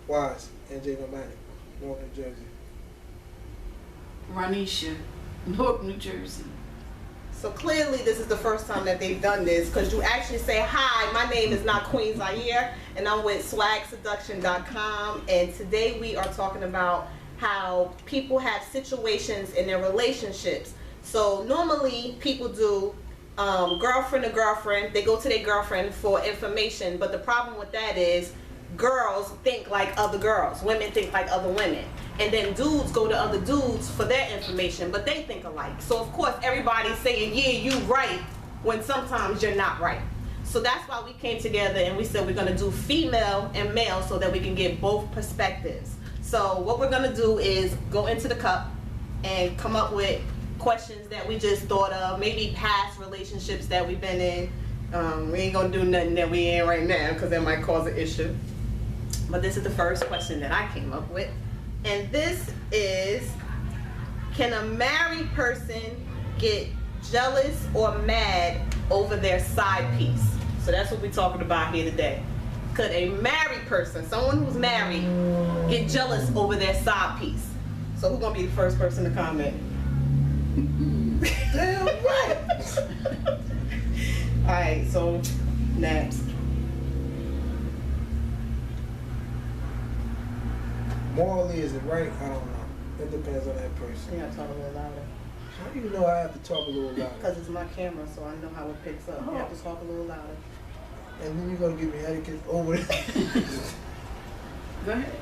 Wise, NJ Nomadic, North New Jersey. Ranisha, Newark, New Jersey. So clearly this is the first time that they've done this, because you actually say, hi, my name is not Queen Zaire, and I'm with swagseduction.com, and today we are talking about how people have situations in their relationships. So normally people do girlfriend to girlfriend, they go to their girlfriend for information, but the problem with that is girls think like other girls, women think like other women, and then dudes go to other dudes for their information, but they think alike. So of course everybody's saying, yeah, you right, when sometimes you're not right. So that's why we came together and we said we're going to do female and male so that we can get both perspectives. So what we're going to do is go into the cup and come up with questions that we just thought of, maybe past relationships that we've been in. We ain't going to do nothing that we in right now because that might cause an issue. But this is the first question that I came up with. And this is, can a married person get jealous or mad over their side piece? So that's what we're talking about here today. Could a married person, someone who's married, get jealous over their side piece? So who's gonna be the first person to comment? Damn right. Alright, so Naps. Morally, is it right? I don't know. It depends on that person. You gotta talk a little louder. How do you know I have to talk a little louder? Because it's my camera, so I know how it picks up. You have to talk a little louder. And then you're gonna give me etiquette over it. Go ahead.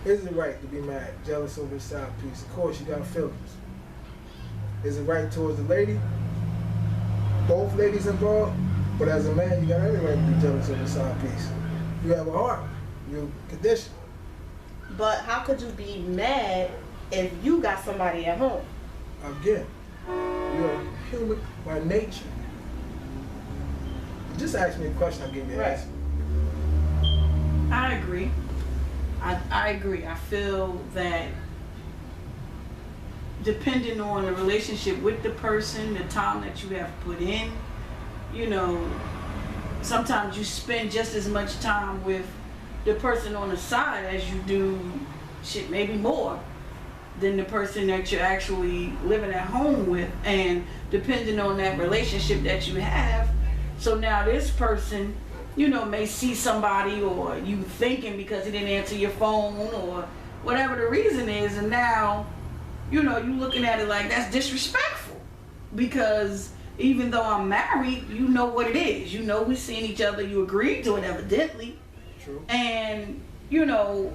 Is it right to be mad, jealous over a side piece? Of course, you got feelings. Is it right towards the lady? Both ladies involved. But as a man, you got every right to be jealous over a side piece. You have a heart. You're conditioned. But how could you be mad if you got somebody at home? Again, you're human by nature. You just ask me a question, I'll give you an Right. answer. I agree. I agree. I feel that depending on the relationship with the person, the time that you have put in, you know, sometimes you spend just as much time with the person on the side as you do, shit, maybe more than the person that you're actually living at home with. And depending on that relationship that you have, so now this person, you know, may see somebody, or you thinking because he didn't answer your phone or whatever the reason is, and now, you know, you looking at it like that's disrespectful, because even though I'm married, you know what it is. You know we seen each other, you agreed to it evidently. True. And, you know,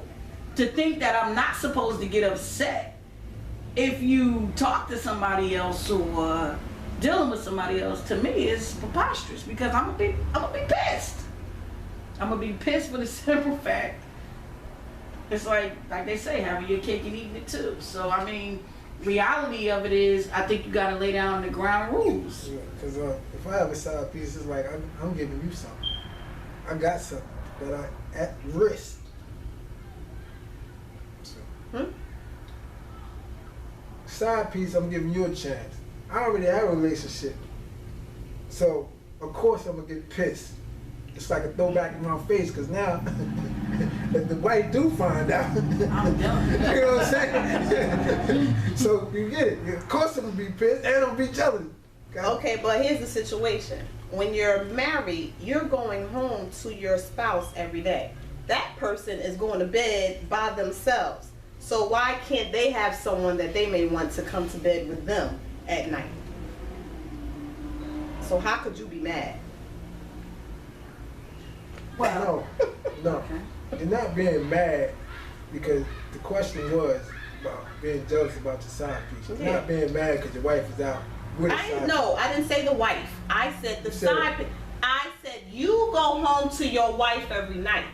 to think that I'm not supposed to get upset if you talk to somebody else or dealing with somebody else, to me is preposterous, because I'm gonna be pissed. I'm gonna be pissed for the simple fact, it's like they say, having your cake and eating it too. So I mean, reality of it is, I think you gotta lay down the ground rules. Yeah, because if I have a side piece, it's like I'm giving you something. I got something that I at risk. So, side piece, I'm giving you a chance. I already have a relationship, so of course I'm gonna get pissed. It's like a throwback in my face, because now if the wife do find out, I'm done. you know what I'm saying? So you get it. Of course I'm gonna be pissed and I'm gonna be jealous. Okay, but here's the situation. When you're married, you're going home to your spouse every day. That person is going to bed by themselves. So why can't they have someone that they may want to come to bed with them at night? So how could you be mad? No, Okay. you're not being mad, because the question was about being jealous about your side piece. You're Yeah. not being mad because your wife is out with a side No, I didn't say the wife. I said the You said side piece. I said you go home to your wife every night.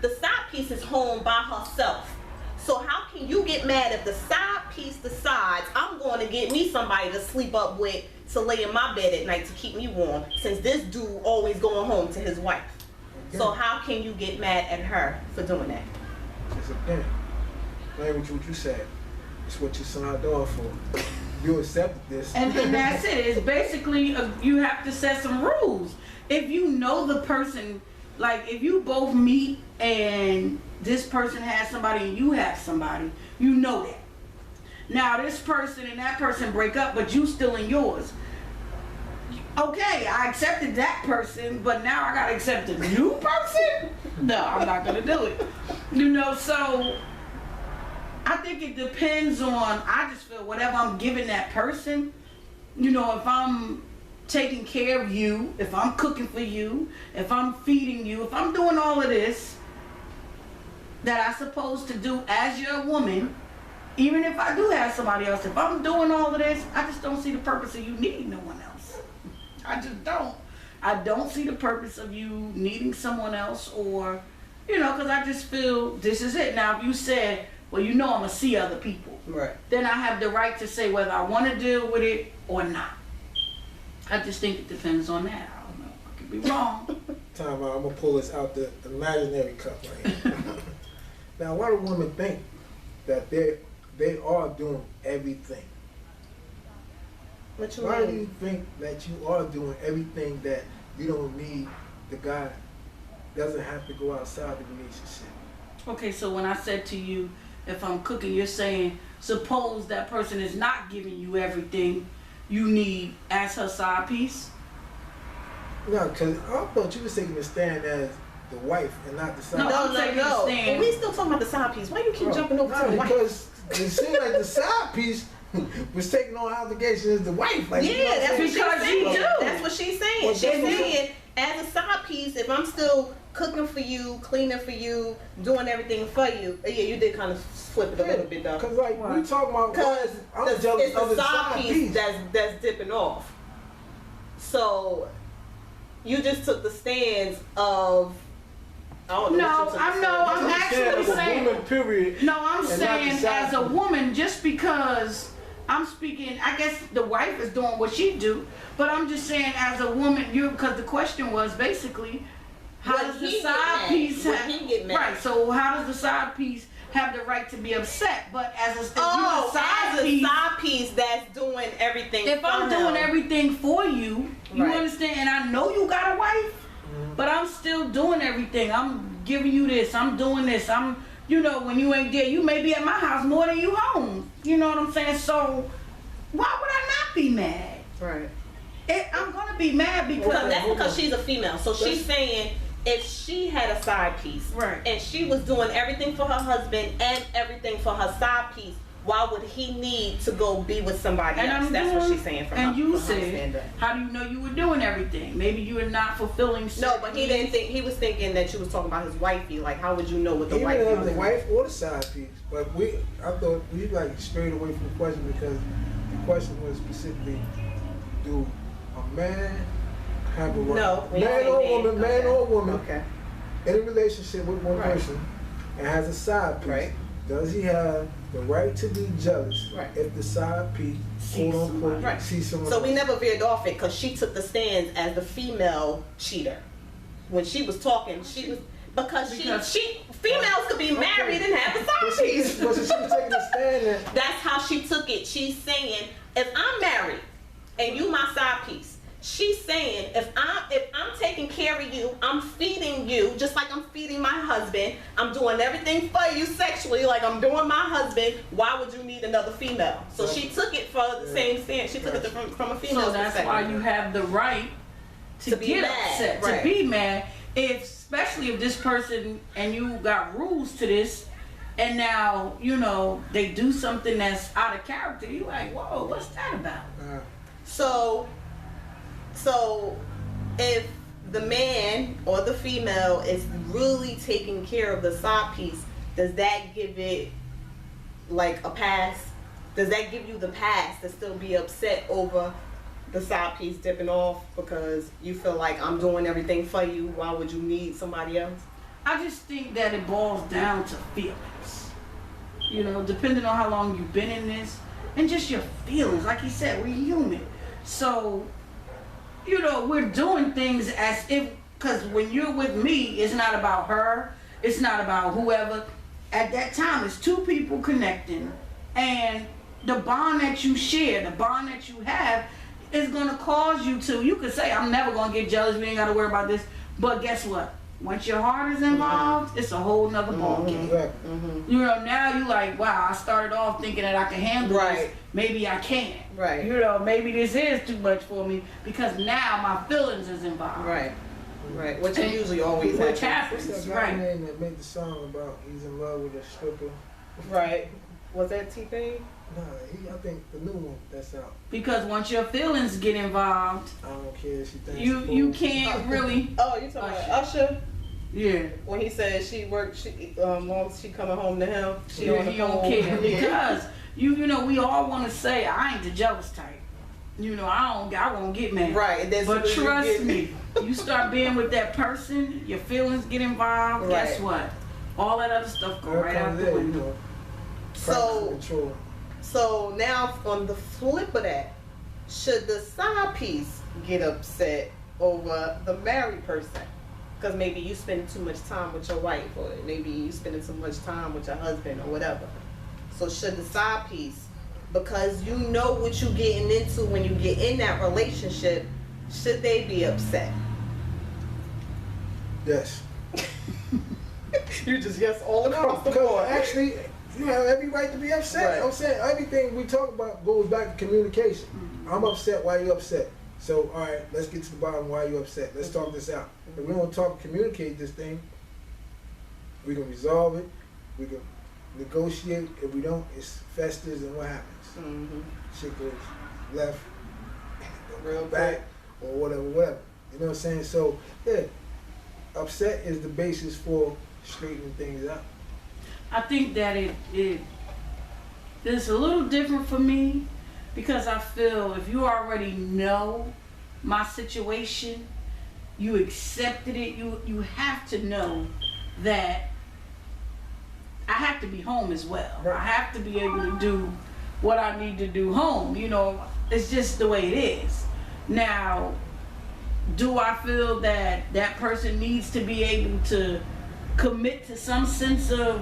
The side piece is home by herself. So how can you get mad if the side piece decides, I'm going to get me somebody to sleep up with, to lay in my bed at night to keep me warm, since this dude always going home to his wife? So how can you get mad at her for doing that? It's a thing. Language what you said. It's what you signed on for. You accepted this. And that's it. It's basically, you have to set some rules. If you know the person Like if you both meet and this person has somebody and you have somebody, you know that. Now this person and that person break up, but you still in yours. Okay, I accepted that person, but now I gotta accept a new person? No, I'm not gonna do it. You know, so I think it depends on, I just feel whatever I'm giving that person, you know, if I'm taking care of you, if I'm cooking for you, if I'm feeding you, if I'm doing all of this that I'm supposed to do as your woman, even if I do have somebody else, if I'm doing all of this, I just don't see the purpose of you needing no one else. I just don't. I don't see the purpose of you needing someone else, or, you know, because I just feel this is it. Now, if you said, well, you know I'm going to see other people, Right. then I have the right to say whether I want to deal with it or not. I just think it depends on that. I don't know. I could be wrong. Time out. I'm gonna pull this out the imaginary cup right here. Now, why do women think that they are doing everything? What you Why do mean? you think that you are doing everything that you don't need the guy doesn't have to go outside the relationship? Okay, so when I said to you, if I'm cooking, you're saying, suppose that person is not giving you everything you need as her side piece? No, because I thought you were taking a stand as the wife and not the side. No, No, I'm no, taking no. a stand. But we still talking about the side piece. Why you keep Oh, jumping over to the wife? because it seemed like the side piece was taking on obligations as the wife. Like, you know Yeah, what I'm that's what saying? she's Because saying. you do. That's what she's saying. Well, She's that's what- saying, as a side piece, if I'm still cooking for you, cleaning for you, doing everything for you. Yeah, you did kind of flip it a little bit though. Because like we talking about, Because I'm jealous it's of the the side piece that's dipping off. So you just took the stance of, I don't know. No, what you took I the know, stance. I'm actually a saying- woman, period. No, I'm And not saying the side as a piece. woman, just because I'm speaking, I guess the wife is doing what she do, but I'm just saying as a woman, because the question was basically, how Would does the he get side mad? piece Would have, he get mad? right, so how does the side piece have the right to be upset? But as a, if you Oh, the side as a piece, side piece that's doing everything if for I'm him. doing everything for you, you Right. understand, and I know you got a wife, but I'm still doing everything. I'm giving you this, I'm doing this, I'm, you know, when you ain't there, you may be at my house more than you home. You know what I'm saying? So why would I not be mad? Right. I'm gonna be mad because Because that's because she's a female. So she's That's- saying if she had a side piece Right. and she was doing everything for her husband and everything for her side piece, why would he need to go be with somebody and else? I'm That's doing, what she's saying from and her, you from her said, stand-up. how do you know you were doing everything? Maybe you were not fulfilling No, certain but he didn't think, he was thinking that you was talking about his wifey. Like, how would you know what the Even wifey if was? the wife or the side piece, but I thought we like strayed away from the question because the question was specifically, do a man have a right? No, we man ain't or saying woman, that. man or woman, Okay. in a relationship with one Right. person and has a side piece, Right. does he have the right to be jealous Right. if the side piece, Sees quote unquote, somebody. Right. sees someone So we else? never veered off it because she took the stance as the female cheater. When she was talking, she was because she females could be married and have a But side she, piece. but she was taking a stand that That's how she took it. She's saying, if I'm married and you my side piece, she's saying if I'm taking care of you, I'm feeding you just like I'm feeding my husband. I'm doing everything for you sexually like I'm doing my husband. Why would you need another female? So she took it for the same stance. She took it from a female So that's why you have the right to be get mad, upset, right. to be mad, especially if this person and you got rules to this, and now you know they do something that's out of character. You like, whoa, what's that about? So if the man or the female is really taking care of the side piece, does that give it like a pass? Does that give you the pass to still be upset over the side piece dipping off because you feel like I'm doing everything for you? Why would you need somebody else? I just think that it boils down to feelings. You know, depending on how long you've been in this, and just your feelings. Like you said, we're human. So, you know, we're doing things as if, because when you're with me, it's not about her, it's not about whoever. At that time, it's two people connecting, and the bond that you share, the bond that you have, is going to cause you to, you could say, I'm never going to get jealous, we ain't got to worry about this, but guess what? Once your heart is involved, it's a whole nother ballgame. Exactly. You know, now you like, wow, I started off thinking that I can handle this. Right. Maybe I can't. Right. You know, maybe this is too much for me because now my feelings is involved. Right. Right. Which usually always Which happens. What's happens, that guy right. name that made the song about he's in love with a stripper? Right. Was that T-Pain? Nah, I think the new one that's out. Because once your feelings get involved, I don't care. She thinks you can't really. Oh, you talking about Usher? Yeah. When he said she worked, long as she coming home to him, she Yeah, on the he don't phone. care because you know we all want to say I ain't the jealous type. You know I won't get mad. Right, and then But soon as you trust get- me, you start being with that person, your feelings get involved. Guess Right. what? All that other stuff go right out the there, you window. know. So- Control. So now on the flip of that, should the side piece get upset over the married person? Because maybe you spend too much time with your wife, or maybe you spending too much time with your husband, or whatever. So should the side piece, because you know what you're getting into when you get in that relationship, should they be upset? Yes. You just yes all across the Because board. actually, you have every right to be upset. Right. I'm saying everything we talk about goes back to communication. I'm upset. Why you upset? So, all right, let's get to the bottom. Why you upset? Let's talk this out. If we don't talk, communicate this thing, we can resolve it. We can negotiate. If we don't, it's festers, and what happens? Mhm. Shit goes left, Real back, or whatever. You know what I'm saying? So, yeah, upset is the basis for straightening things out. I think that it's a little different for me because I feel if you already know my situation, you accepted it, you have to know that I have to be home as well. Right. I have to be able to do what I need to do home. You know, it's just the way it is. Now, do I feel that that person needs to be able to commit to some sense of,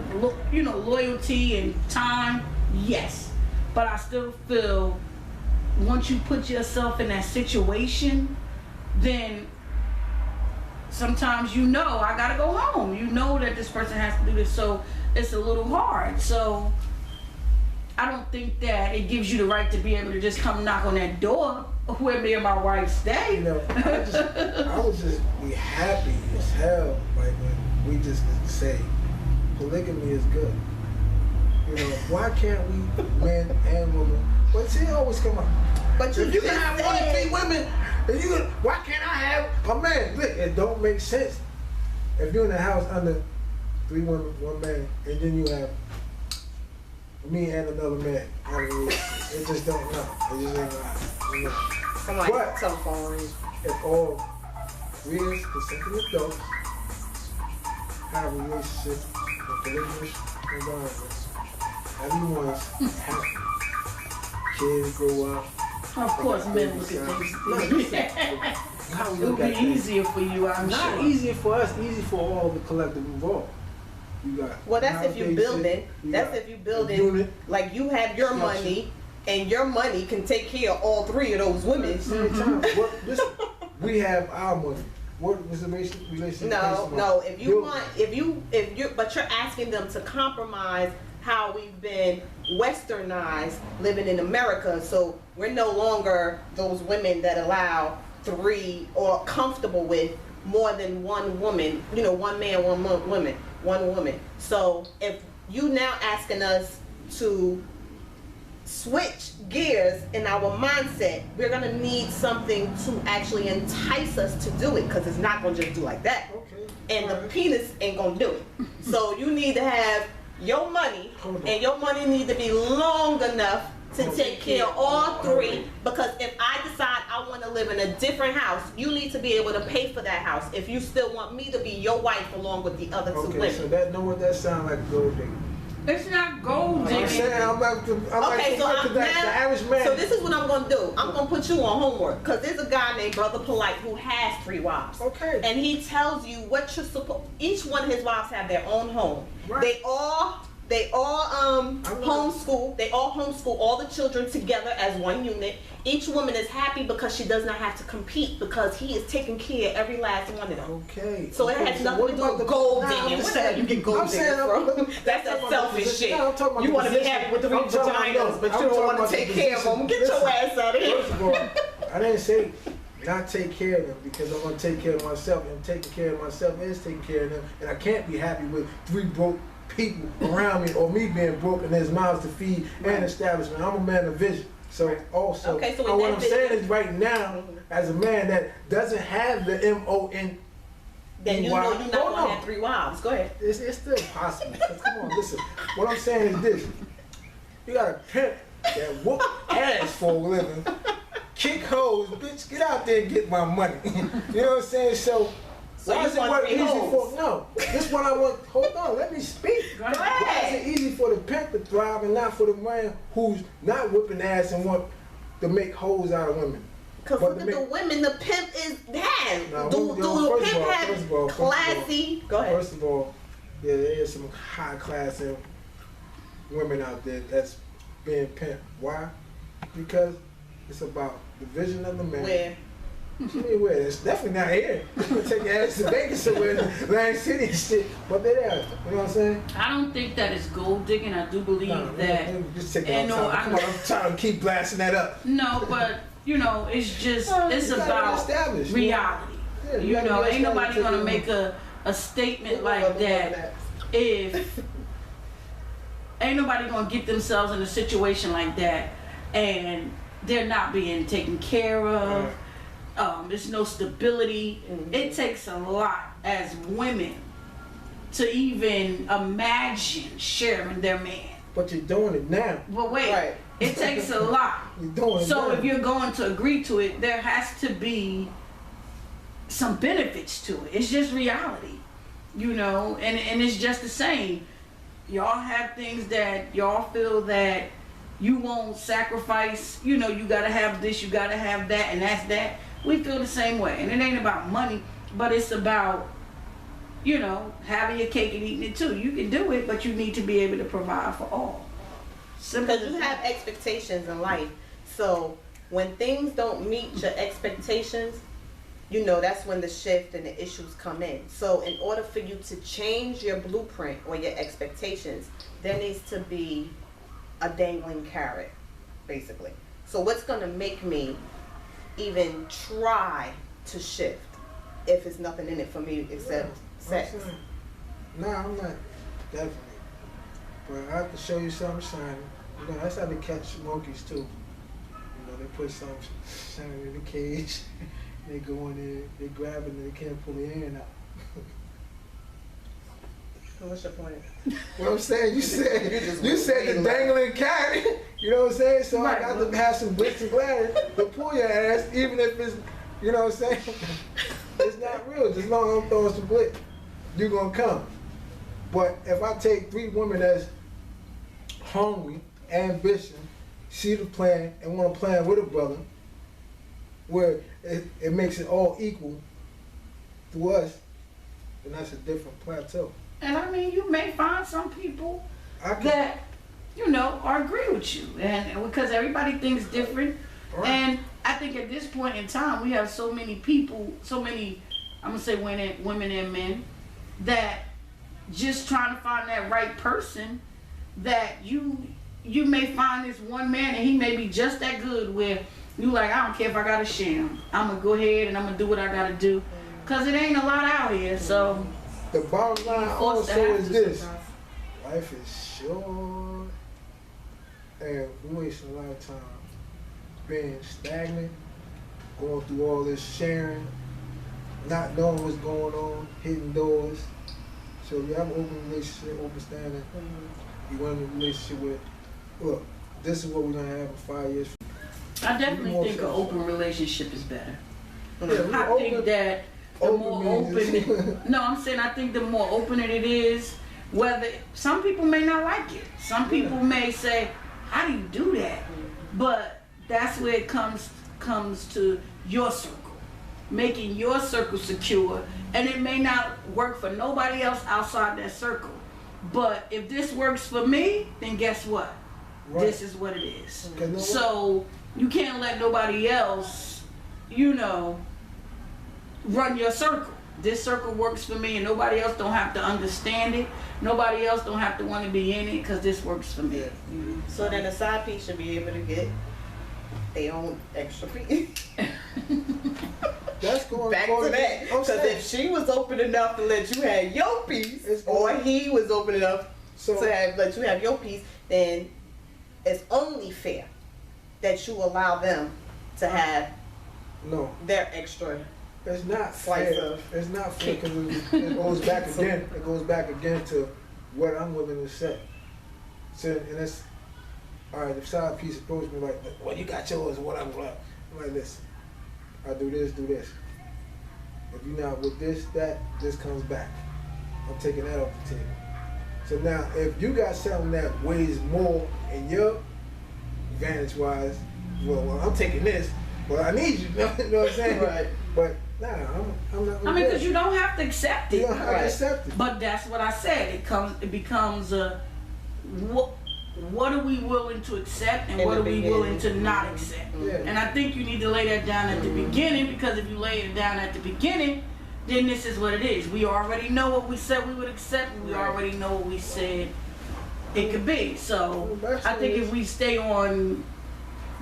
loyalty and time? Yes. But I still feel once you put yourself in that situation, then sometimes I gotta go home. You know that this person has to do this, so it's a little hard. So I don't think that it gives you the right to be able to just come knock on that door where me and my wife stay. You know, I would just be happy as hell, like when we just say polygamy is good. You know, why can't we, men and women? But see, it always come up. But If you can just have 1 to said- 3 women, why can't I have a man? Look, it don't make sense. If you're in a house under 3 women, 1 man, and then you have me and another man, I mean, it just don't know. It just ain't right. You know. Somebody's What? telephone ring. If all real consenting adults have a relationship in polygamous environments, everyone's happy. Kids grow up. Of course, men look at things. How we It'll look be at things. easier for you, I'm Not sure. easier for us, easy for all the collective involved. You got Well, that's if you nowadays building. shit, you That's got if you a building. unit. Like you have your Structure. money, and your money can take care of all 3 of those women. Same time, we have our money. What was the relationship? based No, on? no. If you Building. want, if you, but you're asking them to compromise how we've been westernized living in America. So we're no longer those women that allow 3 or comfortable with more than 1 woman. You know, 1 man, 1 woman. So if you now asking us to switch gears in our mindset, we're gonna need something to actually entice us to do it, because it's not gonna just do like that. Okay. And the Alright. penis ain't gonna do it. So you need to have your money, Hold on. and your money need to be long enough to Hold take care of all 3. Because if I decide I want to live in a different house, you need to be able to pay for that house. If you still want me to be your wife along with the other 2 Okay, women. so that know what that sound like, gold digger. It's not gold I'm digging. saying I'm like Okay, so the average man. so this is what I'm gonna do. I'm gonna put you on homework, because there's a guy named Brother Polite who has 3 wives. Okay. And he tells you what you're supposed. Each one of his wives have their own home. Right. They They all homeschool. They all homeschool all the children together as one unit. Each woman is happy because she does not have to compete because he is taking care of every last one of them. Okay. So it has nothing to do with gold digging. What the hell you get gold digging from? That's that selfish shit. You want to be happy with the vaginas, but you don't want to take care of them. Get your ass out of here. First of all, I didn't say not take care of them because I'm going to take care of myself, and taking care of myself is taking care of them, and I can't be happy with 3 broke people around me or me being broke and there's mouths to feed and establishment. I'm a man of vision. So also, okay, so what I'm saying is right now, as a man that doesn't have the MON, then you know you're not going to have 3 wives. Go ahead. it's still possible. Come on, listen. What I'm saying is this. You got a pimp that whoop ass for a living, kick hoes, bitch, get out there and get my money. You know what I'm saying? So why is it work easy for, no, this one I want, hold on, let me speak. Why is it easy for the pimp to thrive and not for the man who's not whipping ass and want to make hoes out of women? Because look at the women, the pimp is damn. Now, do the pimp have classy? Go ahead. First of all, yeah, there is some high class women out there that's being pimped. Why? Because it's about the vision of the man. Where? Anywhere. It's definitely not here. You can take your ass to Vegas somewhere in Atlantic City and shit. But they're there. You know what I'm saying? I don't think that it's gold digging. I do believe that. Just take it out. Come on, I'm trying to keep blasting that up. No, but you know, it's just it's about reality. Yeah, you know, ain't nobody gonna make a statement like that if ain't nobody gonna get themselves in a situation like that and they're not being taken care of. There's no stability. It takes a lot as women to even imagine sharing their man. But you're doing it now. But wait, it takes a lot. You're doing it so now. if you're going to agree to it, there has to be some benefits to it. It's just reality, you know, and it's just the same. Y'all have things that y'all feel that you won't sacrifice, you know, you gotta have this, you gotta have that, and that's that. We feel the same way. And it ain't about money, but it's about, you know, having your cake and eating it too. You can do it, but you need to be able to provide for all. Because you have expectations in life. So when things don't meet your expectations, you know, that's when the shift and the issues come in. So in order for you to change your blueprint or your expectations, there needs to be a dangling carrot, basically. So what's going to make me even try to shift if it's nothing in it for me except sex? Nah, I'm not. Definitely. But I have to show you something shiny. You know, that's how they catch monkeys too. You know, they put something shiny in the cage. They go in there, they grab it, and they can't pull the hand out. What's your point? What I'm saying, you said the dangling carrot. You know what I'm saying? So Right. I got to have some glitz and glamour to pull your ass, even if it's, you know what I'm saying? It's not real. Just as long as I'm throwing some glitz, you're gonna come. But if I take 3 women that's hungry, ambition, see the plan, and want to plan with a brother, where it makes it all equal to us, then that's a different plateau. And I mean, you may find some people that, you know, agree with you. And because everybody thinks different. Right. And I think at this point in time, we have so many people, so many, I'm going to say women and men, that just trying to find that right person, that you may find this one man and he may be just that good where you like, I don't care if I got to share him. I'm going to go ahead and I'm going to do what I got to do. Because it ain't a lot out here, so. The bottom line also is this. Life is short, and we waste a lot of time being stagnant, going through all this sharing, not knowing what's going on, hitting doors. So if you have an open relationship, open standing, you want a relationship with, look, this is what we're going to have in 5 years. I definitely think an open relationship is better. Yeah, I think that the more open, no, I'm saying I think the more open it is, whether, some people may not like it. Some people may say, how do you do that? But that's where it comes to your circle, making your circle secure, and it may not work for nobody else outside that circle. But if this works for me, then guess what? Right. This is what it is. 'Cause no So you can't let nobody else, run your circle. This circle works for me, and nobody else don't have to understand it. Nobody else don't have to want to be in it because this works for me. Yeah. So then a side piece should be able to get their own extra piece. That's going Back to that. Because if she was open enough to let you have your piece, It's or going- he was open enough So to let you have your piece, then it's only fair that you allow them to have no, their extra. it's not Slice fair. of It's not fair because it goes back again. It goes back again to what I'm willing to say. So, and it's all right. If side piece approach me like, well, you got yours, what I'm like. I'm like, listen, I do this, do this. If you're not with this, that, this comes back. I'm taking that off the table. So now, if you got something that weighs more in your vantage wise, well, I'm taking this, but I need you. You know what I'm saying? Right. But nah, I'm not. I mean, because you don't have to accept You it. don't have to accept it. But that's what I said. It becomes a what are we willing to accept and In what the are we beginning. willing to not accept? Yeah. And I think you need to lay that down at the beginning, because if you lay it down at the beginning, then this is what it is. We already know what we said we would accept, and we Right. already know what we said it could be. So Well, that's I think what it if we stay on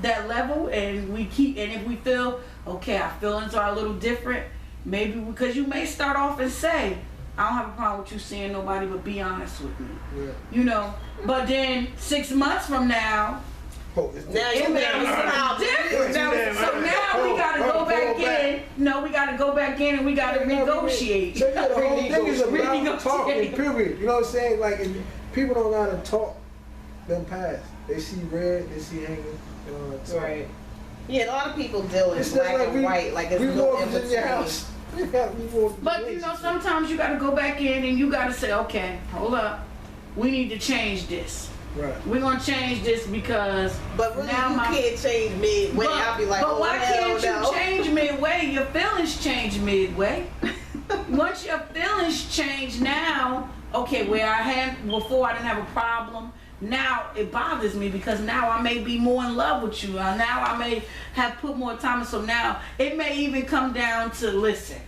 that level and we keep, and if we feel, okay, our feelings are a little different, maybe because you may start off and say, I don't have a problem with you seeing nobody, but be honest with me. Yeah. But then 6 months from now, Oh, it's Now it you may got be a something problem. different. Too damn So right. now we gotta go back in. No, we gotta go back in and we gotta negotiate. So yeah, the whole thing is about Renegotiate. talking, period. You know what I'm saying? Like, if people don't know how to talk them past. They see red, they see anger. They don't know how to talk. Right. Yeah, a lot of people deal in It's just black like and white, like it's we no in walked in your between. house. We walked in But your relationship. sometimes you gotta go back in and you gotta say, okay, hold up. We need to change this. Right. We're gonna change this because But really, now you can't change midway. I'll be like, but oh, why hell can't no. you change midway? Your feelings change midway. Once your feelings change now, okay, where I had before I didn't have a problem. Now it bothers me because now I may be more in love with you. Now I may have put more time in. So now it may even come down to, listen,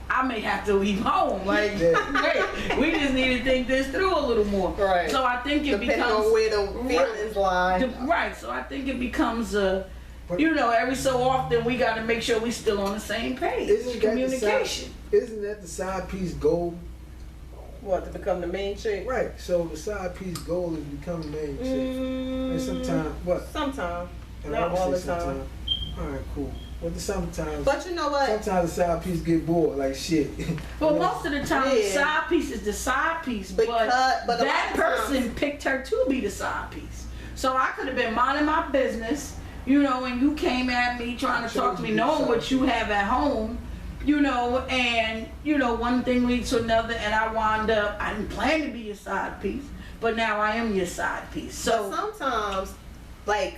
I may have to leave home. Like, wait, we just need to think this through a little more. Right. So I think it Depending becomes on where the feelings lie. right. So I think it becomes every so often we got to make sure we still on the same page. Isn't that Communication. Isn't that the side piece goal? What, to become the main chick? Right. So the side piece goal is to become the main chick. And sometimes what? Sometimes. And Not I all would the say time. sometimes. All right, cool. But sometimes. But you know what? Sometimes the side piece get bored, like shit. But most of the time, the Yeah. side piece is the side piece. But But a that lot of person picked her to be the side piece. So I could have been minding my business, and you came at me trying to talk to me, knowing what you have at home, and one thing leads to another, and I wound up. I didn't plan to be your side piece, but now I am your side piece. So But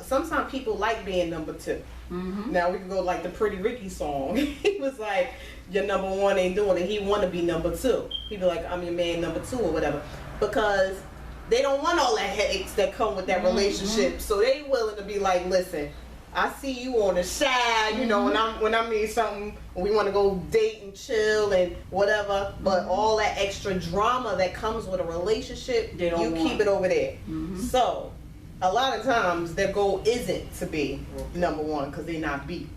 sometimes people like being number two. mhm. Now we can go like the Pretty Ricky song. He was like, your number one ain't doing it. He want to be number two. He be like, I'm your man number two or whatever. Because they don't want all that headaches that come with that relationship. So they willing to be like, listen, I see you on the side, when I need something, we want to go date and chill and whatever. But all that extra drama that comes with a relationship, They don't you want keep it over there. Mhm. So a lot of times their goal isn't to be number one because they're not beat.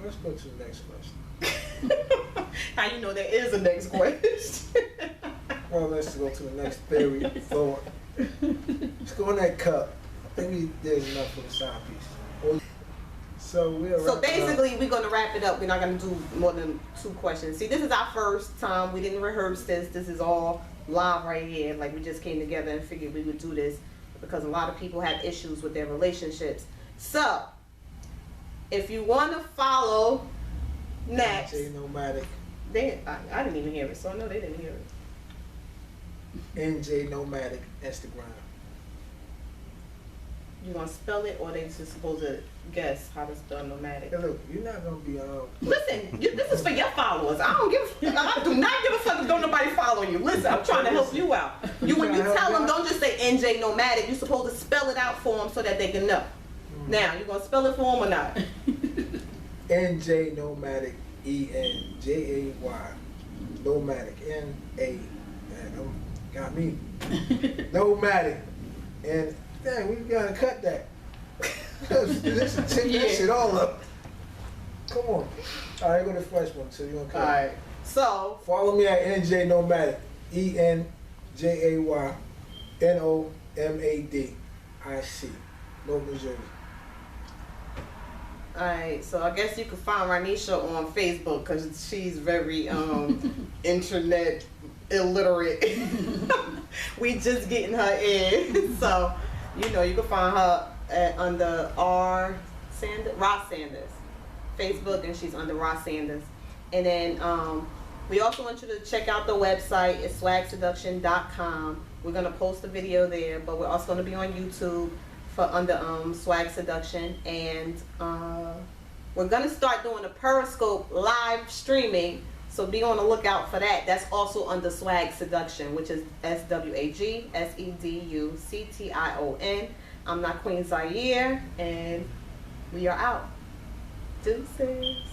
Let's go to the next question. How you know there is a next question? Well, let's go to the next theory, thought. Let's go in that cup. I think we did enough for the side piece. So we're So basically, we're gonna wrap it up. We're not gonna do more than 2 questions. See, this is our first time. We didn't rehearse this. This is all live right here. Like we just came together and figured we would do this because a lot of people have issues with their relationships. So, if you want to follow next, NJ Nomadic. I didn't even hear it, so I know they didn't hear it. NJ Nomadic Instagram. You gonna spell it, or they just supposed to guess how to spell nomadic? Hey, look, you're not gonna be Listen, this is for your followers. I don't give. I do not give a fuck if don't nobody follow you. Listen, I'm trying to help you out. When you tell them, don't just say NJ Nomadic. You're supposed to spell it out for them so that they can know. Now, you gonna spell it for them or not? NJ Nomadic, ENJAY, Nomadic, NA. Got me. Nomadic, and dang, we gotta cut that. This is take that shit all up. Come on. All right, go to the first one. So you gonna cut. All right. So Follow me at NJ Nomadic, ENJAY NOMADIC, North New Jersey. Alright, so I guess you can find Ranisha on Facebook because she's very internet illiterate. We just getting her in. So, you know, you can find her under Ross Sanders. Facebook, and she's under Ross Sanders. And then we also want you to check out the website. It's swagseduction.com. We're going to post a video there, but we're also going to be on YouTube for under Swag Seduction, and we're gonna start doing a Periscope live streaming, so be on the lookout for that. That's also under Swag Seduction, which is SWAGSEDUCTION. I'm not Queen Zaire, and we are out. Deuces.